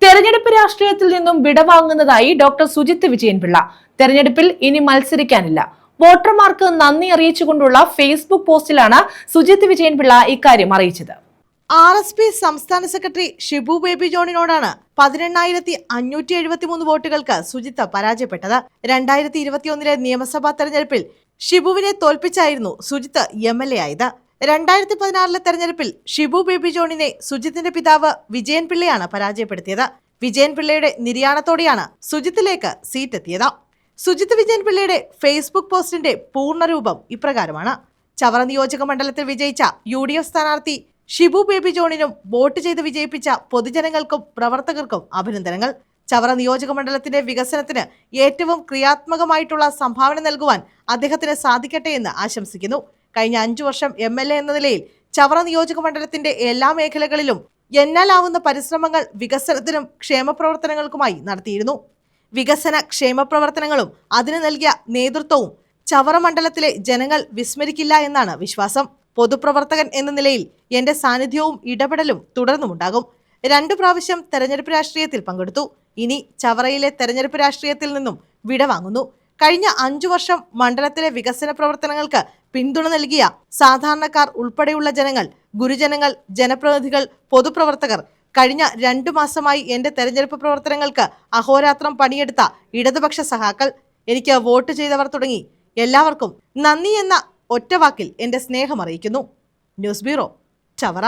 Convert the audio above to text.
തെരഞ്ഞെടുപ്പ് രാഷ്ട്രീയത്തിൽ നിന്നും വിടവാങ്ങുന്നതായി ഡോക്ടർ സുജിത്ത് വിജയൻപിള്ള. തെരഞ്ഞെടുപ്പിൽ ഇനി മത്സരിക്കാനില്ല. വോട്ടർമാർക്ക് നന്ദി അറിയിച്ചുകൊണ്ടുള്ള ഫേസ്ബുക്ക് പോസ്റ്റിലാണ് സുജിത്ത് വിജയൻപിള്ള ഇക്കാര്യം അറിയിച്ചത്. RSP സംസ്ഥാന സെക്രട്ടറി ഷിബു ബേബി ജോണിനോടാണ് 18,573 വോട്ടുകൾക്ക് സുജിത്ത് പരാജയപ്പെട്ടത്. 2021 നിയമസഭാ തെരഞ്ഞെടുപ്പിൽ ഷിബുവിനെ തോൽപ്പിച്ചായിരുന്നു സുജിത്ത് MLA ആയത്. 2016 തെരഞ്ഞെടുപ്പിൽ ഷിബു ബേബി ജോണിനെ സുജിത്തിന്റെ പിതാവ് വിജയൻ പിള്ളയാണ് പരാജയപ്പെടുത്തിയത്. വിജയൻ പിള്ളയുടെ നിര്യാണത്തോടെയാണ് സുജിത്തിലേക്ക് സീറ്റ് എത്തിയത്. സുജിത്ത് വിജയൻ പിള്ളയുടെ ഫേസ്ബുക്ക് പോസ്റ്റിന്റെ പൂർണ്ണരൂപം ഇപ്രകാരമാണ്. ചവറ നിയോജക മണ്ഡലത്തിൽ വിജയിച്ച UDF സ്ഥാനാർത്ഥി ഷിബു ബേബി ജോണിനും വോട്ട് ചെയ്ത് വിജയിപ്പിച്ച പൊതുജനങ്ങൾക്കും പ്രവർത്തകർക്കും അഭിനന്ദനങ്ങൾ. ചവറ നിയോജക മണ്ഡലത്തിന്റെ വികസനത്തിന് ഏറ്റവും ക്രിയാത്മകമായിട്ടുള്ള സംഭാവന നൽകുവാൻ അദ്ദേഹത്തിന് സാധിക്കട്ടെ എന്ന് ആശംസിക്കുന്നു. കഴിഞ്ഞ 5 വർഷം MLA എന്ന നിലയിൽ ചവറ നിയോജക മണ്ഡലത്തിന്റെ എല്ലാ മേഖലകളിലും എന്നാലാവുന്ന പരിശ്രമങ്ങൾ വികസനത്തിനും ക്ഷേമപ്രവർത്തനങ്ങൾക്കുമായി നടത്തിയിരുന്നു. വികസന ക്ഷേമ പ്രവർത്തനങ്ങളും അതിന് നൽകിയ നേതൃത്വവും ചവറ മണ്ഡലത്തിലെ ജനങ്ങൾ വിസ്മരിക്കില്ല എന്നാണ് വിശ്വാസം. പൊതുപ്രവർത്തകൻ എന്ന നിലയിൽ എന്റെ സാന്നിധ്യവും ഇടപെടലും തുടർന്നുമുണ്ടാകും. 2 പ്രാവശ്യം തെരഞ്ഞെടുപ്പ് രാഷ്ട്രീയത്തിൽ പങ്കെടുത്തു. ഇനി ചവറയിലെ തെരഞ്ഞെടുപ്പ് രാഷ്ട്രീയത്തിൽ നിന്നും വിടവാങ്ങുന്നു. കഴിഞ്ഞ 5 വർഷം മണ്ഡലത്തിലെ വികസന പ്രവർത്തനങ്ങൾക്ക് പിന്തുണ നൽകിയ സാധാരണക്കാർ ഉൾപ്പെടെയുള്ള ജനങ്ങൾ, ഗുരുജനങ്ങൾ, ജനപ്രതിനിധികൾ, പൊതുപ്രവർത്തകർ, കഴിഞ്ഞ 2 മാസമായി എന്റെ തെരഞ്ഞെടുപ്പ് പ്രവർത്തനങ്ങൾക്ക് അഹോരാത്രം പണിയെടുത്ത ഇടതുപക്ഷ സഹാക്കൾ, എനിക്ക് വോട്ട് ചെയ്തവർ തുടങ്ങി എല്ലാവർക്കും നന്ദി എന്ന ഒറ്റവാക്കിൽ എന്റെ സ്നേഹം അറിയിക്കുന്നു. News bureau, Chavara.